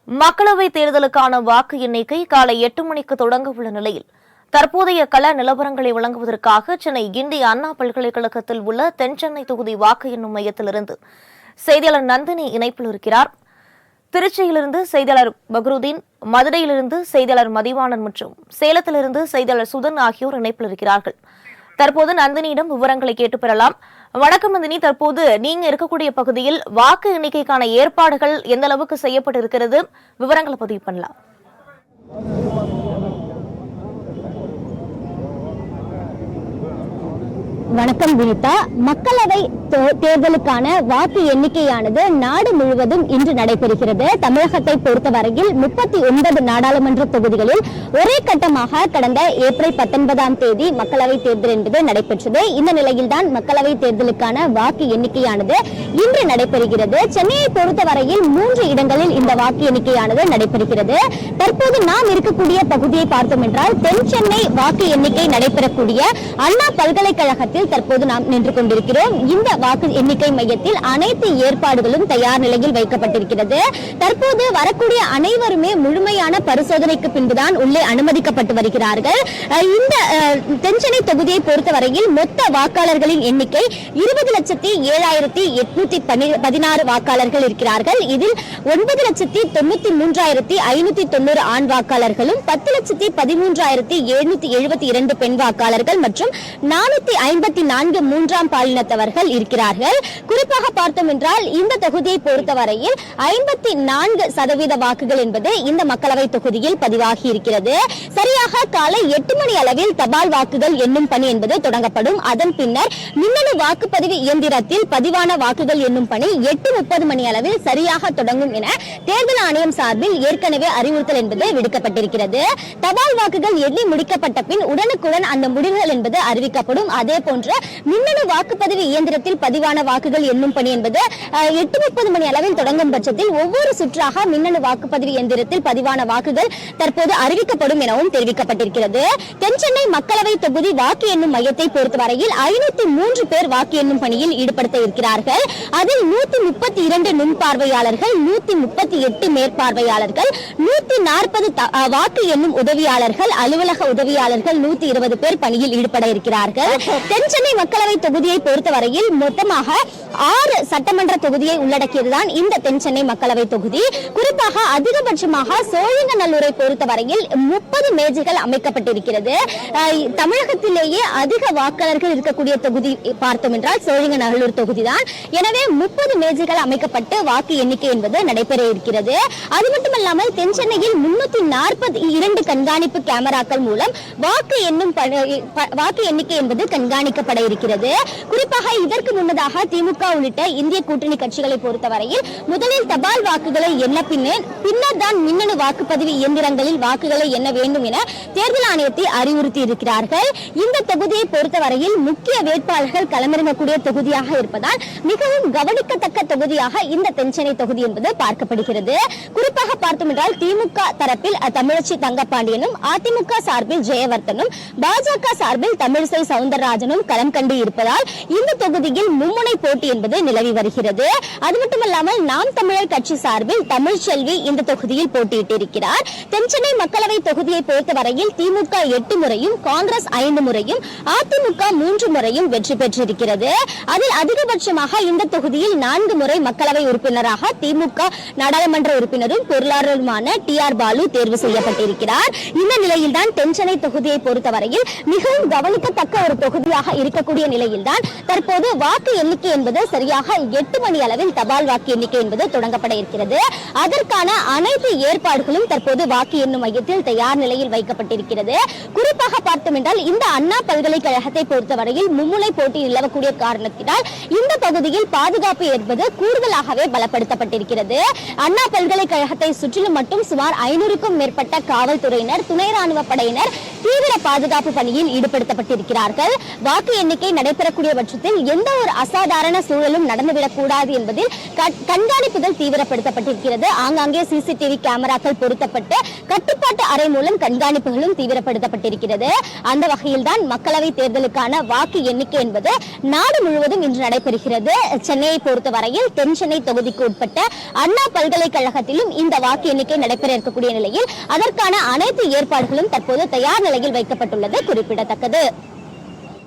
மக்களவை தேர்தலுக்கான வாக்கு எண்ணிக்கை காலை 8 மணிக்கு தொடங்க உள்ள நிலையில் தற்போதைய கள நிலவரங்களை வழங்குவதற்காக சென்னை கிண்டி அண்ணா பல்கலைக்கழகத்தில் உள்ள தென்சென்னை தொகுதி வாக்கு எண்ணும் மையத்திலிருந்து செய்தியாளர் நந்தினி இணைப்பில் இருக்கிறார். திருச்சியிலிருந்து செய்தியாளர் பக்ருதீன், மதுரையிலிருந்து செய்தியாளர் மதிவாணன் மற்றும் சேலத்திலிருந்து செய்தியாளர் சுதன் ஆகியோர் இணைப்பில் இருக்கிறார்கள். தற்போது நந்தினியிடம் விவரங்களை கேட்டு பெறலாம். வணக்கம் நந்தினி, தற்போது நீங்க இருக்கக்கூடிய பகுதியில் வாக்கு எண்ணிக்கைக்கான ஏற்பாடுகள் எந்த அளவுக்கு செய்யப்பட்டிருக்கிறது, விவரங்களை பதிவு பண்ணலாம். வணக்கம் வினிதா. மக்களவை தேர்தலுக்கான வாக்கு எண்ணிக்கையானது நாடு முழுவதும் இன்று நடைபெறுகிறது. தமிழகத்தை பொறுத்தவரையில் 39 நாடாளுமன்ற தொகுதிகளில் ஒரே கட்டமாக கடந்த ஏப்ரல் 19ஆம் தேதி மக்களவை தேர்தல் என்பது நடைபெற்றது. இந்த நிலையில்தான் மக்களவை தேர்தலுக்கான வாக்கு எண்ணிக்கையானது இன்று நடைபெறுகிறது. சென்னையை பொறுத்தவரையில் 3 இடங்களில் இந்த வாக்கு எண்ணிக்கையானது நடைபெறுகிறது. தற்போது நாம் இருக்கக்கூடிய பகுதியை பார்த்தோம் என்றால் தென் சென்னை வாக்கு எண்ணிக்கை நடைபெறக்கூடிய அண்ணா பல்கலைக்கழகத்தில் தற்போது நாம் நின்று கொண்டிருக்கிறோம். இந்த வாக்கு எண்ணிக்கை மையத்தில் அனைத்து ஏற்பாடுகளும் தயார் நிலையில் வைக்கப்பட்டிருக்கிறது. தற்போது வரக்கூடிய அனைவருமே முழுமையான பரிசோதனைக்கு பின்புதான் உள்ளே அனுமதிக்கப்பட்டு வருகிறார்கள். இந்த தென்சென்னை தொகுதியை பொறுத்தவரையில் மொத்த வாக்காளர்களின் எண்ணிக்கை 20,07,816 வாக்காளர்கள் இருக்கிறார்கள். இதில் 9,93,590 ஆண் வாக்காளர்களும் 10,13,772 பெண் வாக்காளர்கள் மற்றும் 454 மூன்றாம் பாலினத்தவர்கள் இருக்கிறார்கள். குறிப்பாக பார்த்தோம் என்றால் இந்த தொகுதியை பொறுத்தவரையில் 54% வாக்குகள் என்பது இந்த மக்களவை தொகுதியில் பதிவாகி இருக்கிறது. சரியாக காலை 8 மணி அளவில் தபால் வாக்குகள் எண்ணும் பணி என்பது தொடங்கப்படும். அதன் பின்னர் மின்னணு வாக்குப்பதிவு இயந்திரத்தில் பதிவான வாக்குகள் எண்ணும் பணி 8:30 மணி அளவில் சரியாக தொடங்கும் என தேர்தல் ஆணையம் சார்பில் ஏற்கனவே அறிவுறுத்தல் என்பது விடுக்கப்பட்டிருக்கிறது. தபால் வாக்குகள் எண்ணி முடிக்கப்பட்ட பின் உடனுக்குடன் அந்த முடிவுகள் என்பது அறிவிக்கப்படும். அதே போன்று மின்னணு வாக்குப்பதிவு இயந்திரத்தில் பதிவான வாக்குகள் எண்ணும் பணி என்பது 8:30 மணி அளவில் தொடங்கும் பட்சத்தில் ஒவ்வொரு சுற்றாக மின்னணு வாக்குப்பதிவு இயந்திரத்தில் பதிவான வாக்குகள் தற்போது அறிவிக்கப்படும் எனவும் தெரிவிக்கப்பட்டிருக்கிறது. தென்சென்னை மக்களவை தொகுதி வாக்கு எண்ணும் மையத்தை பொறுத்தவரையில் 503 பேர் வாக்கு எண்ணும் பணியில் ஈடுபடுத்த இருக்கிறார்கள். அதில் 132 நுண்பார்வையாளர்கள், 138 மேற்பார்வையாளர்கள், 140 வாக்கு எண்ணும் உதவியாளர்கள், அலுவலக உதவியாளர்கள் 120 பேர் பணியில் ஈடுபட இருக்கிறார்கள். தென்சென்னை மக்களவை தொகுதியை பொறுத்தவரையில் மொத்தமாக 6 சட்டமன்ற தொகுதியை உள்ளடக்கியதுதான் இந்த தென்சென்னை மக்களவை தொகுதி. குறிப்பாக அதிகபட்சமாக சோழிங்கநல்லூரை பொறுத்தவரையில் 30 மேஜைகள் அமைக்கப்பட்டிருக்கிறது. தமிழகத்திலேயே அதிக வாக்காளர்கள் இருக்கக்கூடிய தொகுதி பார்த்தோம் என்றால் சோழிங்கநல்லூர் தொகுதிதான். எனவே 30 மேஜைகள் அமைக்கப்பட்டு வாக்கு எண்ணிக்கை என்பது நடைபெற இருக்கிறது. அது மட்டுமல்லாமல் தென்சென்னையில் 342 கண்காணிப்பு கேமராக்கள் மூலம் வாக்கு எண்ணிக்கை என்பது கண்காணிக்கப்பட இருக்கிறது. குறிப்பாக இதற்கு முன்னதாக திமுக உள்ளிட்ட இந்திய கூட்டணி கட்சிகளை பொறுத்தவரையில் முதலில் தபால் வாக்குகளை எண்ண பின்னர் தான் மின்னணு வாக்குப்பதிவு இயந்திரங்களில் வாக்குகளை எண்ண வேண்டும் என தேர்தல் ஆணையத்தை அறிவுறுத்தி இருக்கிறார்கள். இந்த தொகுதியை பொறுத்தவரையில் முக்கிய வேட்பாளர்கள் களமிறங்கக்கூடிய தொகுதியாக இருப்பதால் மிகவும் கவனிக்கத்தக்க தொகுதியாக இந்த தென்சென்னை தொகுதி என்பது பார்க்கப்படுகிறது. குறிப்பாக பார்த்தோம் என்றால் திமுக தரப்பில் தமிழச்சி தங்கப்பாண்டியனும், அதிமுக சார்பில் ஜெயவர்தனும், பாஜக சார்பில் தமிழிசை சவுந்தரராஜனும் களம் கண்டு இருப்பதால் இந்த தொகுதியில் மும்முனை போட்டி என்பது நிலவி வருகிறது. அது மட்டுமல்லாமல் நாம் தமிழர் கட்சி சார்பில் தமிழ்ச்செல்வி இந்த தொகுதியில் போட்டியிட்டிருக்கிறார். தென்சென்னை மக்களவை தொகுதியை பொறுத்தவரையில் திமுக 8 முறையும், காங்கிரஸ் 5 முறையும், அதிமுக 3 முறையும் வெற்றி பெற்றிருக்கிறது. அதில் அதிகபட்சமாக இந்த தொகுதியில் 4 முறை மக்களவை உறுப்பினராக திமுக நாடாளுமன்ற உறுப்பினரும் பொருளாளருமான TR பாலு தேர்வு செய்யப்பட்டிருக்கிறார். இந்த நிலையில்தான் தென்சென்னை தொகுதியை பொறுத்தவரையில் மிகவும் கவனிக்கத்தக்க ஒரு தொகுதியாக இருக்கக்கூடிய நிலையில்தான் தற்போது வாக்கு எண்ணிக்கை என்பது சரியாக 8 மணி அளவில் தபால் வாக்கு எண்ணிக்கை என்பது தொடங்கப்பட இருக்கிறது. அதற்கான அனைத்து ஏற்பாடுகளும் தற்போது வாக்கு எண்ணும் மையத்தில் தயார் நிலையில் வைக்கப்பட்டிருக்கிறது. குறிப்பாக பார்த்தோம் என்றால் இந்த அண்ணா பல்கலைக்கழகத்தை பொறுத்தவரையில் மும்முனை போட்டி நிலவக்கூடிய காரணத்தினால் இந்த பகுதியில் பாதுகாப்பு என்பது கூடுதலாகவே பலப்படுத்தப்பட்டிருக்கிறது. அண்ணா பல்கலைக்கழகத்தை சுற்றிலும் மட்டும் சுமார் 500க்கும் மேற்பட்ட காவல்துறையினர், துணை ராணுவ படையினர் தீவிர பாதுகாப்பு பணியில் ஈடுபடுத்தப்பட்டிருக்கிறார்கள். வாக்கு எண்ணிக்கை நடைபெறக்கூடிய பட்சத்தில் எந்த ஒரு அசாதாரண சூழலும் நடந்துவிடக் கூடாது என்பதில் கண்காணிப்புகள் தீவிரப்படுத்தப்பட்டிருக்கிறது. ஆங்காங்கே சிசிடிவி கேமராக்கள் பொருத்தப்பட்டு கட்டுப்பாட்டு அறை மூலம் கண்காணிப்புகளும் தீவிரப்படுத்தப்பட்டிருக்கிறது. அந்த வகையில் தான் மக்களவை தேர்தலுக்கான வாக்கு எண்ணிக்கை என்பது நாடு முழுவதும் இன்று நடைபெறுகிறது. சென்னையை பொறுத்தவரையில் தென் சென்னை தொகுதிக்கு உட்பட்ட அண்ணா பல்கலைக்கழகத்திலும் இந்த வாக்கு எண்ணிக்கை நடைபெற இருக்கக்கூடிய நிலையில் அதற்கான அனைத்து ஏற்பாடுகளும் தற்போது தயார் நிலையில் வைக்கப்பட்டுள்ளது குறிப்பிடத்தக்கது.